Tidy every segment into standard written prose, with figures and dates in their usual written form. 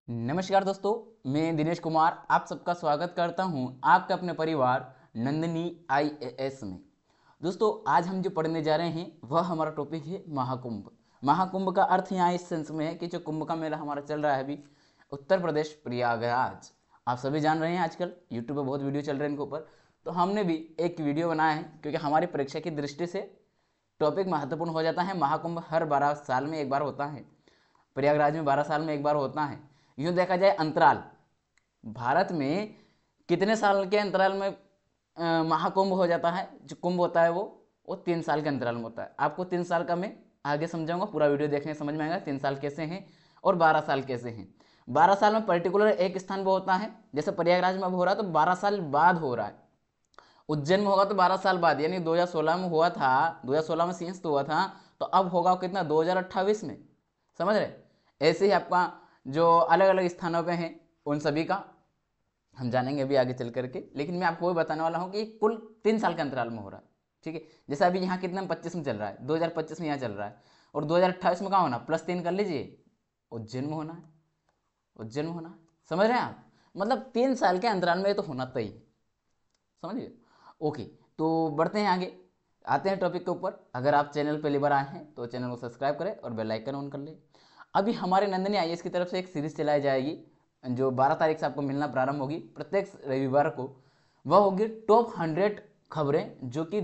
नमस्कार दोस्तों, मैं दिनेश कुमार आप सबका स्वागत करता हूं आपके अपने परिवार नंदिनी आईएएस में। दोस्तों, आज हम जो पढ़ने जा रहे हैं वह हमारा टॉपिक है महाकुंभ। महाकुंभ का अर्थ यहाँ इस सेंस में है कि जो कुंभ का मेला हमारा चल रहा है अभी उत्तर प्रदेश प्रयागराज, आप सभी जान रहे हैं आजकल यूट्यूब पर बहुत वीडियो चल रहे हैं इनके ऊपर। तो हमने भी एक वीडियो बनाया है क्योंकि हमारी परीक्षा की दृष्टि से टॉपिक महत्वपूर्ण हो जाता है। महाकुंभ हर 12 साल में एक बार होता है, प्रयागराज में 12 साल में एक बार होता है। यूँ देखा जाए अंतराल, भारत में कितने साल के अंतराल में महाकुंभ हो जाता है? जो कुंभ होता है वो 3 साल के अंतराल में होता है। आपको 3 साल का मैं आगे समझाऊंगा, पूरा वीडियो देखने समझ में आएगा 3 साल कैसे हैं और 12 साल कैसे हैं। 12 साल में पर्टिकुलर एक स्थान पर होता है, जैसे प्रयागराज में अब हो रहा है तो 12 साल बाद हो रहा है। उज्जैन में होगा तो 12 साल बाद, यानी 2016 में हुआ था, 2016 में सिंहस्थ हुआ था, तो अब होगा कितना 2028 में। समझ रहे? ऐसे ही आपका जो अलग अलग स्थानों पे हैं उन सभी का हम जानेंगे अभी आगे चल करके, लेकिन मैं आपको वो बताने वाला हूँ कि कुल 3 साल के अंतराल में हो रहा है। ठीक है, जैसे अभी यहाँ कितना 25 में चल रहा है, 2025 में यहाँ चल रहा है, और 2028 में कहाँ होना, +3 कर लीजिए, उज्जैन में होना है, उज्जैन में होना है। समझ रहे हैं आप? मतलब 3 साल के अंतराल में ये तो होना तय है, समझिए। ओके, तो बढ़ते हैं आगे, आते हैं टॉपिक के ऊपर। अगर आप चैनल पहली बार आए हैं तो चैनल को सब्सक्राइब करें और बेल आइकन ऑन कर लें। अभी हमारे नंदिनी आईएएस की तरफ से एक सीरीज चलाई जाएगी जो 12 तारीख से आपको मिलना प्रारंभ होगी प्रत्येक रविवार को। वह होगी टॉप 100 खबरें जो कि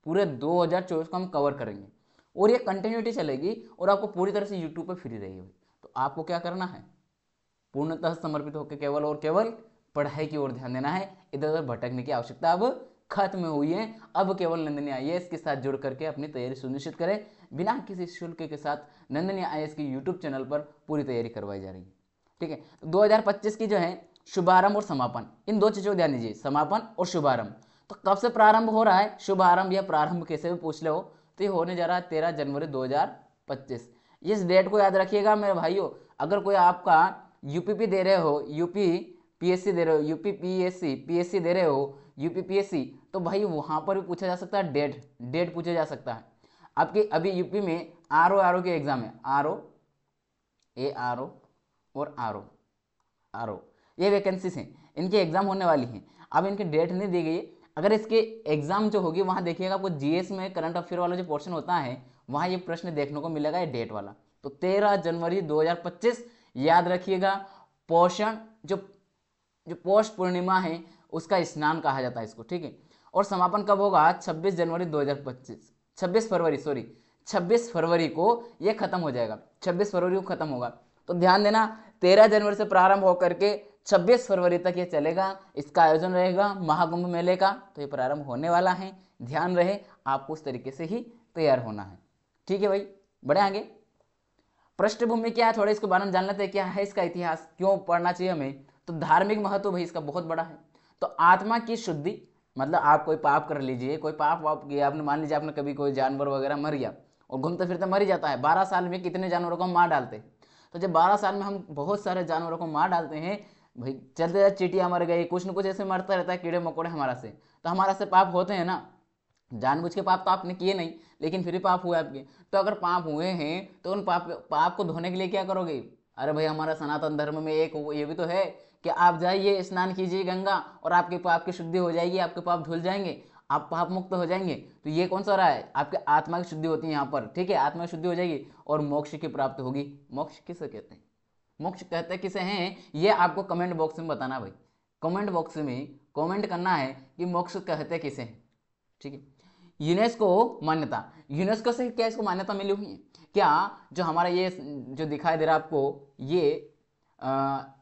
पूरे 2024 को हम कवर करेंगे, और ये कंटिन्यूटी चलेगी और आपको पूरी तरह से यूट्यूब पर फ्री रहेगी। तो आपको क्या करना है, पूर्णतः समर्पित होकर केवल और केवल पढ़ाई की ओर ध्यान देना है। इधर उधर भटकने की आवश्यकता अब खत्म हुई है। अब केवल नंदिनी आईएएस के साथ जुड़ करके अपनी तैयारी सुनिश्चित करें। बिना किसी शुल्क के साथ नंदिनी आईएएस की यूट्यूब चैनल पर पूरी तैयारी करवाई जा रही है। ठीक है, तो 2025 की जो है शुभारंभ और समापन, इन दो चीजों को ध्यान दीजिए, समापन और शुभारंभ। तो कब से प्रारंभ हो रहा है, शुभारंभ या प्रारंभ कैसे भी पूछ ले हो, तो ये होने जा रहा है 13 जनवरी 2025। इस डेट को याद रखिएगा मेरे भाइयों। अगर कोई आपका यूपीपी दे रहे हो, यूपी पीएससी दे रहे हो, यूपी पीएससी दे रहे हो, यूपी पीएससी, तो भाई वहां पर भी पूछा जा सकता है, डेट पूछा जा सकता है। आपके अभी यूपी में आरओ के एग्जाम है, आरओ और आरओ ये वैकेंसीज हैं, इनके एग्जाम होने वाली हैं। अब इनकी डेट नहीं दी गई है। अगर इसके एग्जाम जो होगी वहां देखिएगा, आपको जीएस में करंट अफेयर वाला जो पोर्शन होता है वहां ये प्रश्न देखने को मिलेगा, ये डेट वाला। तो 13 जनवरी 2025 याद रखिएगा। पोषण जो जो पौष पूर्णिमा है उसका स्नान कहा जाता है इसको, ठीक है। और समापन कब होगा, 26 जनवरी 2025, 26 फरवरी सॉरी 26 फरवरी को ये खत्म हो जाएगा, 26 फरवरी को खत्म होगा। तो ध्यान देना, 13 जनवरी से प्रारंभ होकर के 26 फरवरी तक ये चलेगा। इसका आयोजन रहेगा महाकुंभ मेले का, तो ये प्रारंभ होने वाला है। ध्यान रहे आपको उस तरीके से ही तैयार होना है। ठीक है भाई, बढ़े आगे। पृष्ठभूमि क्या है, थोड़ा इसके बारे में जान लेते हैं, क्या है इसका इतिहास, क्यों पढ़ना चाहिए हमें। तो धार्मिक महत्व भाई इसका बहुत बड़ा है। तो आत्मा की शुद्धि, मतलब आप कोई पाप कर लीजिए, कोई पाप वाप किया आपने, मान लीजिए आपने कभी कोई जानवर वगैरह मर गया, और घूमते फिरते मर ही जाता है। 12 साल में कितने जानवरों को हम मार डालते हैं। तो जब 12 साल में हम बहुत सारे जानवरों को मार डालते हैं भाई, चलते जाते चींटियां मर गई, कुछ न कुछ ऐसे मरता रहता है, कीड़े मकोड़े हमारा से, तो हमारा से पाप होते हैं ना। जानबूझ के पाप तो आपने किए नहीं, लेकिन फिर भी पाप हुए आपके। तो अगर पाप हुए हैं तो उन पाप को धोने के लिए क्या करोगे। अरे भाई, हमारा सनातन धर्म में एक ये भी तो है कि आप जाइए स्नान कीजिए गंगा और आपके पाप की शुद्धि हो जाएगी, आपके पाप धुल जाएंगे, आप पाप मुक्त हो जाएंगे। तो ये कौन सा रहा है, आपके आत्मा की शुद्धि होती है यहाँ पर, ठीक है, आत्मा की शुद्धि हो जाएगी और मोक्ष की प्राप्ति होगी। मोक्ष किसे कहते हैं, मोक्ष कहते किसे हैं, ये आपको कमेंट बॉक्स में बताना भाई। कमेंट बॉक्स में कमेंट करना है कि मोक्ष कहते किसे हैं, ठीक है। यूनेस्को मान्यता, यूनेस्को से क्या इसको मान्यता मिली हुई है क्या, जो हमारा ये जो दिखाई दे रहा है आपको, ये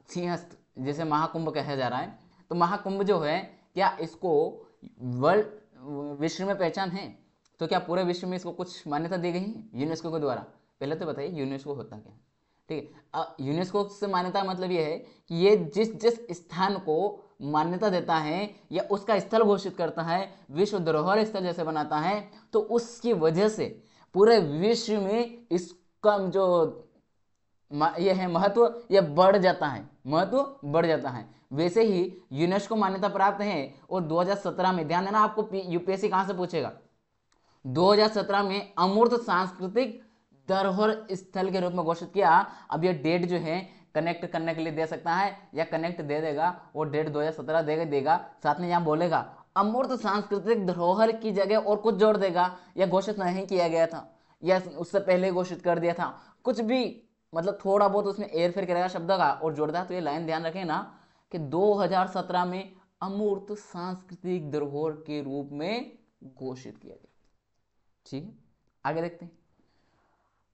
सिंहस्थ जैसे महाकुंभ कहा जा रहा है, तो महाकुंभ जो है क्या इसको वर्ल्ड विश्व में पहचान है। तो क्या पूरे विश्व में इसको कुछ मान्यता दी गई है यूनेस्को के द्वारा, पहले तो बताइए यूनेस्को होता क्या है। ठीक है, यूनेस्को से मान्यता मतलब ये है कि ये जिस जिस स्थान को मान्यता देता है या उसका स्थल घोषित करता है, विश्व धरोहर स्थल जैसे बनाता है, तो उसकी वजह से पूरे विश्व में इसका जो ये है महत्व, ये बढ़ जाता है, महत्व बढ़ जाता है। वैसे ही यूनेस्को मान्यता प्राप्त है। और 2017 में, ध्यान देना, आपको यूपीएससी कहां से पूछेगा, 2017 में अमूर्त सांस्कृतिक धरोहर स्थल के रूप में घोषित किया। अब ये डेट जो है कनेक्ट करने के लिए दे सकता है या कनेक्ट दे देगा, वो डेट 2017 देगा। साथ में यहाँ बोलेगा अमूर्त सांस्कृतिक धरोहर की जगह और कुछ जोड़ देगा, या घोषित नहीं किया गया था या उससे पहले घोषित कर दिया था, कुछ भी मतलब थोड़ा बहुत उसमें हेर फेर करेगा शब्द का और जोड़ देगा। तो ये लाइन ध्यान रखें ना कि 2017 में अमूर्त सांस्कृतिक धरोहर के रूप में घोषित किया गया। ठीक है, आगे देखते हैं।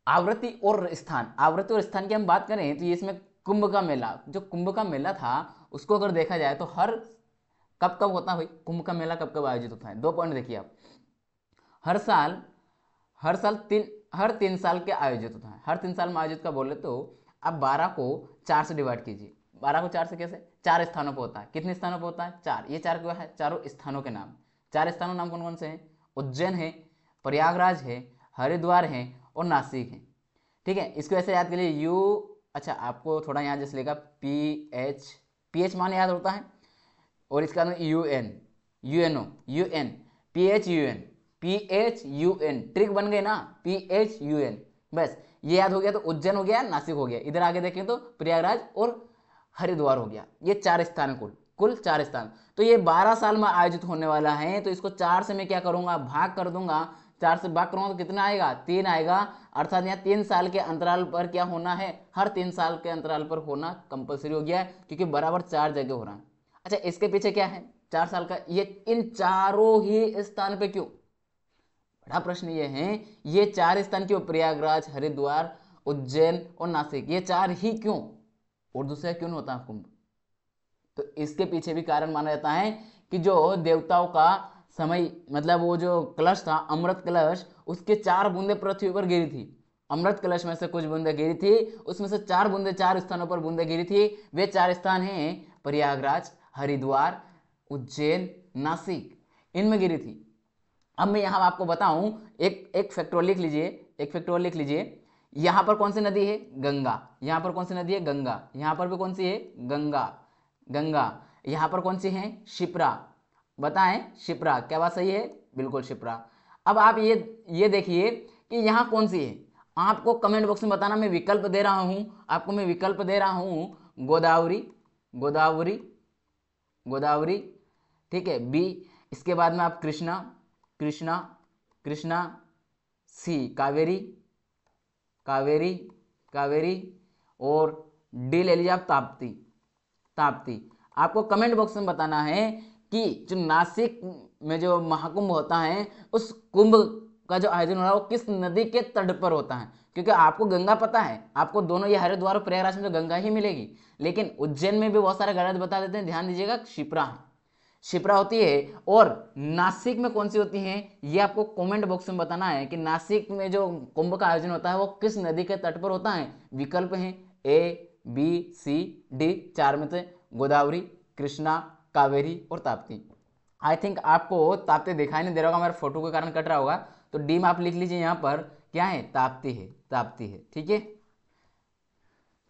आवृत्ति और स्थान, आवृत्ति और स्थान की हम बात करें तो ये इसमें कुंभ का मेला, जो कुंभ का मेला था उसको अगर देखा जाए तो हर कब कब होता है भाई, कुंभ का मेला कब कब आयोजित होता है? 2 पॉइंट देखिए आप, हर साल हर 3 साल के आयोजित होता है। हर 3 साल में आयोजित का बोले तो आप 12 को 4 से डिवाइड कीजिए। 12 को 4 से कैसे? 4 स्थानों पर होता है। कितने स्थानों पर होता है? 4। ये 4 क्या है? चारों स्थानों के नाम। 4 स्थानों नाम कौन कौन से हैं? उज्जैन है, प्रयागराज है, हरिद्वार है और नासिक है। ठीक है, इसको ऐसे याद करिए यू, अच्छा आपको थोड़ा यहाँ जैसे लेगा PH मान याद होता है और इसका UN UN PHUN ट्रिक बन गए ना, PHUN, बस ये याद हो गया तो उज्जैन हो गया, नासिक हो गया। इधर आगे देखें तो प्रयागराज और हरिद्वार हो गया। ये 4 स्थान कुल 4 स्थान। तो ये 12 साल में आयोजित होने वाला है, तो इसको 4 से मैं क्या करूंगा? भाग कर दूंगा। 4 से भाग करूंगा तो कितना आएगा? 3 आएगा। अर्थात यहाँ 3 साल के अंतराल पर क्या होना है? हर 3 साल के अंतराल पर होना कंपलसरी हो गया है, क्योंकि बराबर 4 जगह हो रहा है। अच्छा, इसके पीछे क्या है? 4 साल का ये इन चारों ही स्थान पे क्यों? बड़ा प्रश्न ये है, ये 4 स्थान क्यों? प्रयागराज, हरिद्वार, उज्जैन और नासिक, ये 4 ही क्यों? और दूसरा क्यों नहीं होता कुंभ? तो इसके पीछे भी कारण माना जाता है कि जो देवताओं का समय, मतलब वो जो कलश था अमृत कलश, उसके 4 बूंदे पृथ्वी पर गिरी थी। अमृत कलश में से कुछ बूंदे गिरी थी, उसमें से 4 बूंदे 4 स्थानों पर बूंदे गिरी थी। वे 4 स्थान हैं प्रयागराज, हरिद्वार, उज्जैन, नासिक, इनमें गिरी थी। अब मैं यहां आपको बताऊं, एक फैक्टोरियल लिख लीजिए। यहां पर कौन सी नदी है? गंगा। यहां पर कौन सी नदी है? गंगा। यहां पर भी कौन सी है? गंगा। यहां पर कौन सी है? शिप्रा। बताएं, शिप्रा। क्या बात सही है? बिल्कुल शिप्रा। अब आप ये देखिए कि यहां कौन सी है, आपको कमेंट बॉक्स में बताना। मैं विकल्प दे रहा हूं गोदावरी, ठीक है, बी। इसके बाद में आप कृष्णा, सी कावेरी और डी ले लीजिए आप ताप्ती। आपको कमेंट बॉक्स में बताना है कि जो नासिक में जो महाकुंभ होता है, उस कुंभ का जो आयोजन हो रहा है वो किस नदी के तट पर होता है। क्योंकि आपको गंगा पता है, आपको दोनों ये हरिद्वार और प्रयागराज में तो गंगा ही मिलेगी, लेकिन उज्जैन में भी बहुत सारे गलत बता देते हैं। ध्यान दीजिएगा, शिप्रा होती है। और नासिक में कौन सी होती है, ये आपको कमेंट बॉक्स में बताना है कि नासिक में जो कुंभ का आयोजन होता है वो किस नदी के तट पर होता है। विकल्प हैं ABCD, 4 में से गोदावरी, कृष्णा, कावेरी और ताप्ती। आई थिंक आपको ताप्ती दिखाई नहीं दे रहा होगा, मेरे फोटो के कारण कट रहा होगा, तो डी में आप लिख लीजिए। यहाँ पर क्या है? ताप्ती है। ठीक है,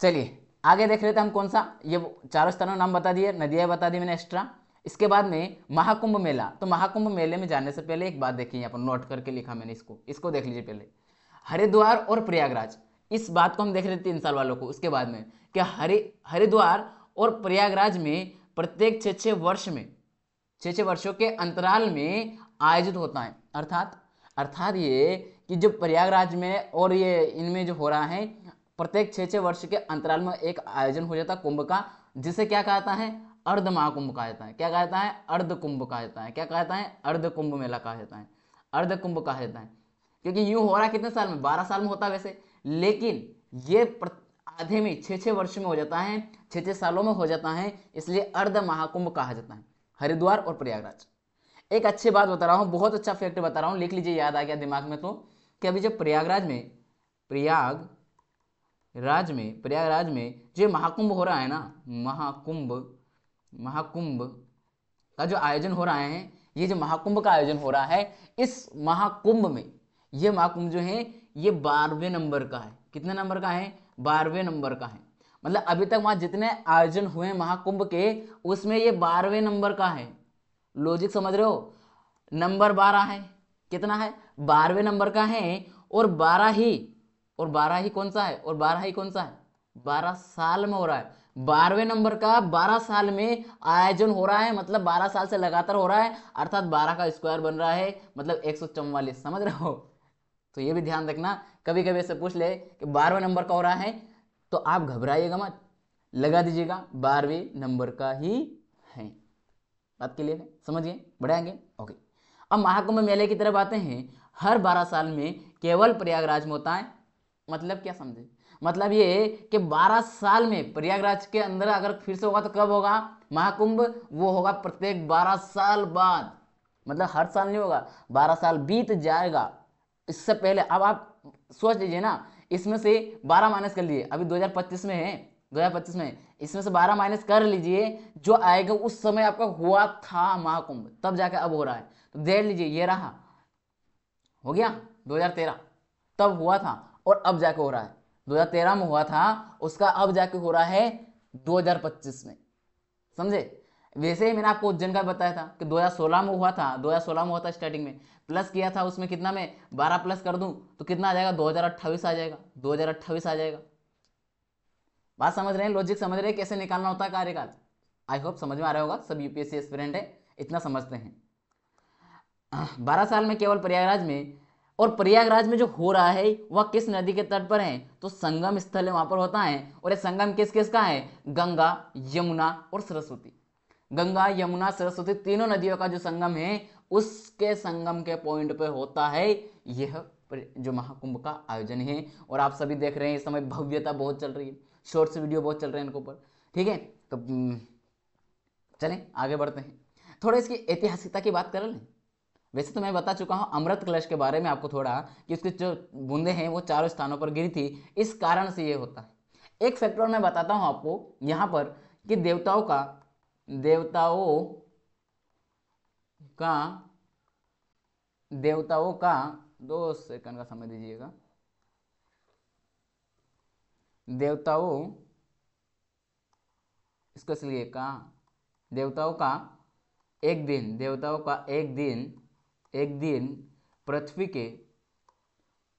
चलिए आगे देख लेते हैं हम कौन सा। ये 4 स्थानों नाम बता दिए, नदियाँ बता दी मैंने एक्स्ट्रा। इसके बाद में महाकुंभ मेला। तो महाकुंभ मेले में जाने से पहले एक बात देखिए, यहाँ पर नोट करके लिखा मैंने, इसको देख लीजिए पहले। हरिद्वार और प्रयागराज, इस बात को हम देख रहे थे 3 साल वालों को। उसके बाद में क्या हरिद्वार और प्रयागराज में प्रत्येक 6 वर्षों के अंतराल में आयोजित होता है। अर्थात ये कि जो प्रयागराज में और ये इनमें जो हो रहा है, प्रत्येक 6 वर्ष के अंतराल में एक आयोजन हो जाता है कुंभ का, जिसे क्या कहता है? अर्ध महाकुंभ कहा जाता है। क्या कहता है? अर्ध कुंभ कहा जाता है। क्या कहता है? अर्ध कुंभ मेला कहा जाता है, अर्ध कुंभ कहा जाता है। क्योंकि यूं हो रहा है कितने साल में? 12 साल में होता है वैसे, लेकिन ये आधे में 6 वर्ष में हो जाता है, 6 सालों में हो जाता है, इसलिए अर्ध महाकुंभ कहा जाता है हरिद्वार और प्रयागराज। एक अच्छी बात बता रहा हूँ, बहुत अच्छा फैक्ट बता रहा हूँ, लिख लीजिए, याद आ गया दिमाग में तो, कि अभी जो प्रयागराज में जो महाकुंभ हो रहा है ना, महाकुंभ का जो आयोजन हो रहा है, ये जो महाकुंभ का आयोजन हो रहा है, इस महाकुंभ में ये महाकुंभ जो है ये 12वें नंबर का है। कितने नंबर का है? 12वें नंबर का है। मतलब अभी तक वहां जितने आयोजन हुए महाकुंभ के, उसमें ये 12वें नंबर का है। लॉजिक समझ रहे हो? नंबर 12 है। कितना है? 12वें नंबर का है। और 12 ही कौन सा है? 12 साल में हो रहा है। 12वें नंबर का 12 साल में आयोजन हो रहा है, मतलब 12 साल से लगातार हो रहा है, अर्थात 12 का स्क्वायर बन रहा है, मतलब 144। समझ रहे हो? तो ये भी ध्यान रखना, कभी कभी ऐसे पूछ ले कि 12वें नंबर का हो रहा है, तो आप घबराइएगा मत, लगा दीजिएगा 12वें नंबर का ही है। बात क्लियर है? समझिए, बढ़ाएंगे। ओके, अब महाकुंभ मेले की तरफ आते हैं। हर 12 साल में केवल प्रयागराज में होता है। मतलब क्या समझे? मतलब ये कि 12 साल में प्रयागराज के अंदर अगर फिर से होगा तो कब होगा महाकुंभ? वो होगा प्रत्येक 12 साल बाद, मतलब हर साल नहीं होगा, 12 साल बीत जाएगा इससे पहले। अब आप सोच लीजिए ना, इसमें से 12 माइनस कर लीजिए, अभी 2025 में है, 2025 में, इसमें से 12 माइनस कर लीजिए, जो आएगा उस समय आपका हुआ था महाकुंभ, तब जाके अब हो रहा है। तो देख लीजिए, ये रहा, हो गया 2013, तब हुआ था और अब जाके हो रहा है। 2013 में हुआ था, उसका अब जाके हो रहा है 2025 में। समझे? वैसे ही मैंने आपको उज्जैन का बताया था कि 2016 में हुआ था, 2016 में हुआ था स्टार्टिंग में, प्लस किया था उसमें कितना में 12 प्लस कर दूं तो कितना आ जाएगा? 2028 आ जाएगा, 2028 आ जाएगा। बात समझ रहे हैं? लॉजिक समझ रहे हैं कैसे निकालना होता है कार्यकाल? आई होप समझ में आ रहा होगा, सब यूपीएससी एस्पिरेंट है, इतना समझते हैं। 12 साल में केवल प्रयागराज में, और प्रयागराज में जो हो रहा है वह किस नदी के तट पर है? तो संगम स्थल है, वहां पर होता है। और ये संगम किस किस का है? गंगा, यमुना और सरस्वती। गंगा, यमुना, सरस्वती तीनों नदियों का जो संगम है, उसके संगम के पॉइंट पे होता है यह जो महाकुंभ का आयोजन है। और आप सभी देख रहे हैं इस समय भव्यता बहुत चल रही है, शॉर्ट्स वीडियो बहुत चल रहे हैं इनके ऊपर। ठीक है, तो चलें आगे बढ़ते हैं, थोड़ा इसकी ऐतिहासिकता की बात कर लें। वैसे तो मैं बता चुका हूं अमृत कलश के बारे में आपको थोड़ा, कि उसकी जो बूंदे हैं वो चारों स्थानों पर गिरी थी, इस कारण से ये होता है। एक फैक्टर मैं बताता हूं आपको यहां पर, कि का देवताओं का 2 सेकंड का समय दीजिएगा। देवताओं, इसको इसलिए का देवताओं का एक दिन, देवताओं का एक दिन पृथ्वी के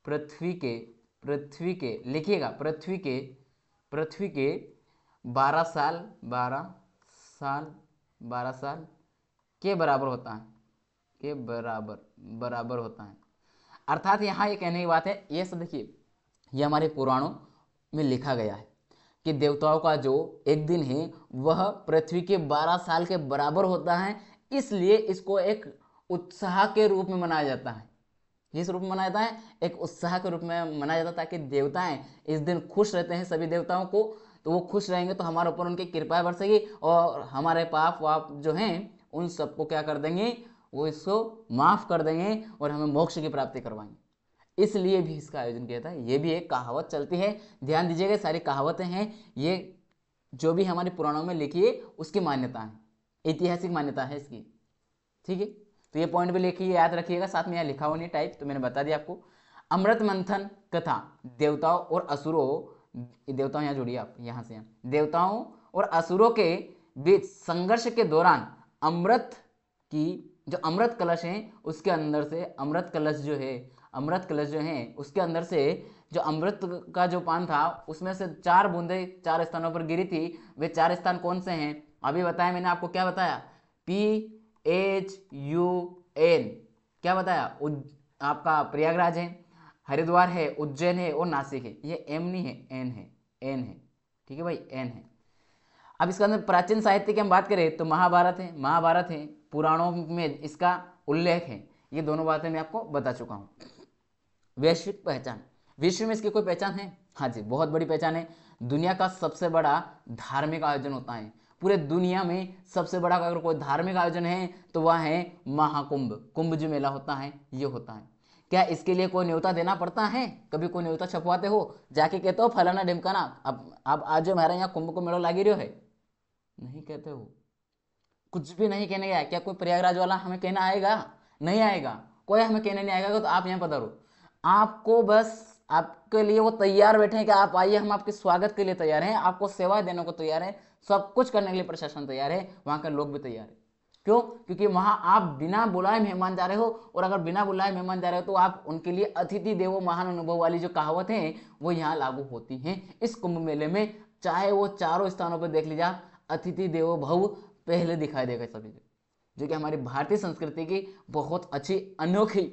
पृथ्वी के पृथ्वी के लिखिएगा, पृथ्वी के 12 साल 12 साल के बराबर होता है, के बराबर होता है। अर्थात यहाँ ये कहने की बात है, ये सब देखिए, ये हमारे पुराणों में लिखा गया है कि देवताओं का जो एक दिन है वह पृथ्वी के 12 साल के बराबर होता है, इसलिए इसको एक उत्साह के रूप में मनाया जाता है। किस रूप में मनाया जाता है? एक उत्साह के रूप में मनाया जाता है, ताकि देवताएं इस दिन खुश रहते हैं, सभी देवताओं को, तो वो खुश रहेंगे तो हमारे ऊपर उनकी कृपा बरसेगी, और हमारे पाप वाप जो हैं उन सबको क्या कर देंगे? वो इसको माफ कर देंगे और हमें मोक्ष की प्राप्ति करवाएंगे। इसलिए भी इसका आयोजन किया था। ये भी एक कहावत चलती है, ध्यान दीजिएगा, सारी कहावतें हैं ये, जो भी हमारे पुराणों में लिखी है उसकी मान्यता है, ऐतिहासिक मान्यता है इसकी। ठीक है, तो ये पॉइंट भी लिखिए, याद रखिएगा, साथ में यहाँ लिखा हुआ नहीं टाइप, तो मैंने बता दिया आपको। अमृत मंथन कथा, देवताओं और असुरों, देवताओं यहाँ जोड़िए आप, यहाँ से यहाँ, देवताओं और असुरों के बीच संघर्ष के दौरान अमृत की जो अमृत कलश है उसके अंदर से, अमृत कलश जो है उसके अंदर से जो अमृत का जो पान था उसमें से 4 बूंदे 4 स्थानों पर गिरी थी। वे 4 स्थान कौन से हैं? अभी बताया मैंने आपको, क्या बताया? PHUN, क्या बताया? आपका प्रयागराज है, हरिद्वार है, उज्जैन है और नासिक है। ये एम नहीं है, एन है, एन है। ठीक है भाई, एन है। अब इसका अंदर प्राचीन साहित्य की हम बात करें तो महाभारत है, पुराणों में इसका उल्लेख है। ये दोनों बातें मैं आपको बता चुका हूं। वैश्विक पहचान, विश्व में इसकी कोई पहचान है? हाँ जी, बहुत बड़ी पहचान है। दुनिया का सबसे बड़ा धार्मिक आयोजन होता है, पूरे दुनिया में सबसे बड़ा अगर कोई धार्मिक आयोजन है तो वह है महाकुंभ, कुंभ जो मेला होता है ये होता है। क्या इसके लिए कोई न्योता देना पड़ता है? कभी कोई न्योता छपवाते हो, जाके कहते हो फलाना ढिमकाना अब आज हमारे यहाँ कुंभ को मेला लागी रहो है? नहीं कहते हो, कुछ भी नहीं कहने गया। क्या कोई प्रयागराज वाला हमें कहना आएगा? नहीं आएगा, कोई हमें कहने नहीं आएगा। तो आप यहाँ पधारो, आपको बस आपके लिए वो तैयार बैठे हैं कि आप आइए, हम आपके स्वागत के लिए तैयार हैं, आपको सेवा देने को तैयार है, सब कुछ करने के लिए प्रशासन तैयार है, वहां के लोग भी तैयार है। क्यों? क्योंकि वहां आप बिना बुलाए मेहमान जा रहे हो, और अगर बिना बुलाए मेहमान जा रहे हो तो आप उनके लिए अतिथि देवो महान अनुभव वाली जो कहावत है वो यहाँ लागू होती हैं इस कुंभ मेले में। चाहे वो चारों स्थानों पर देख लीजिए, अतिथि देवो भव पहले दिखाई देगा सभी को, जो कि हमारी भारतीय संस्कृति की बहुत अच्छी अनोखी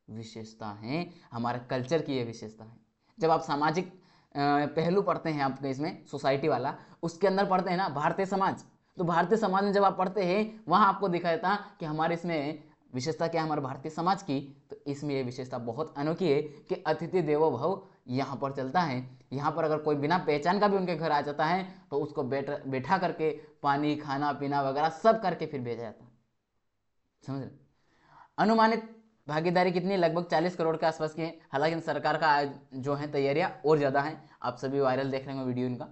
विशेषता है, हमारे कल्चर की ये विशेषता है। जब आप सामाजिक पहलू पढ़ते हैं आपके इसमें सोसाइटी वाला, उसके अंदर पढ़ते हैं ना भारतीय समाज, तो भारतीय समाज में जब आप पढ़ते हैं वहां आपको दिखाया था कि हमारे इसमें विशेषता क्या है हमारे भारतीय समाज की, तो इसमें ये विशेषता बहुत अनोखी है कि अतिथि देवो भव यहाँ पर चलता है। यहाँ पर अगर कोई बिना पहचान का भी उनके घर आ जाता है तो उसको बैठा करके पानी खाना पीना वगैरह सब करके फिर भेजा जाता है। समझ रहे? अनुमानित भागीदारी कितनी? लगभग 40 करोड़ के आसपास की है। हालांकि सरकार का जो है तैयारियां और ज़्यादा हैं, आप सभी वायरल देख रहे होंगे वीडियो इनका।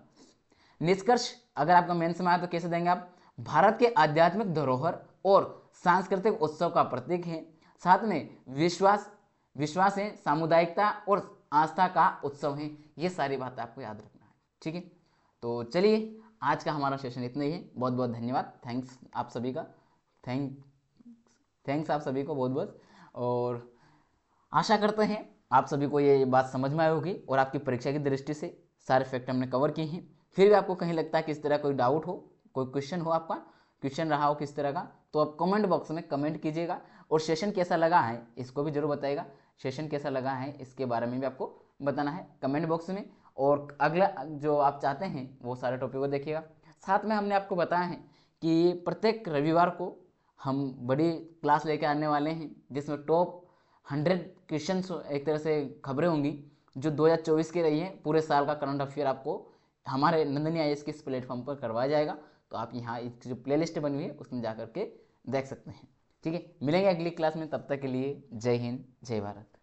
निष्कर्ष अगर आपका मेंस में आया तो कैसे देंगे आप? भारत के आध्यात्मिक धरोहर और सांस्कृतिक उत्सव का प्रतीक है, साथ में विश्वास है, सामुदायिकता और आस्था का उत्सव है। ये सारी बातें आपको याद रखना है, ठीक है? तो चलिए आज का हमारा सेशन इतना ही है। बहुत बहुत धन्यवाद, थैंक्स आप सभी का, थैंक्स आप सभी को बहुत बहुत। और आशा करते हैं आप सभी को ये बात समझ में आई होगी और आपकी परीक्षा की दृष्टि से सारे फैक्ट हमने कवर किए हैं। फिर भी आपको कहीं लगता है कि इस तरह कोई डाउट हो, कोई क्वेश्चन हो, आपका क्वेश्चन रहा हो किस तरह का, तो आप कमेंट बॉक्स में कमेंट कीजिएगा। और सेशन कैसा लगा है इसको भी जरूर बताइएगा, सेशन कैसा लगा है इसके बारे में भी आपको बताना है कमेंट बॉक्स में। और अगला जो आप चाहते हैं वो सारे टॉपिक को देखिएगा। साथ में हमने आपको बताया है कि प्रत्येक रविवार को हम बड़ी क्लास लेकर आने वाले हैं जिसमें टॉप 100 क्वेश्चन एक तरह से खबरें होंगी जो 2024 की रही हैं। पूरे साल का करंट अफेयर आपको हमारे नंदनी आईएएस के इस प्लेटफॉर्म पर करवाया जाएगा। तो आप यहाँ इसकी जो प्लेलिस्ट बनी हुई है उसमें जा करके देख सकते हैं, ठीक है? मिलेंगे अगली क्लास में, तब तक के लिए जय हिंद जय भारत।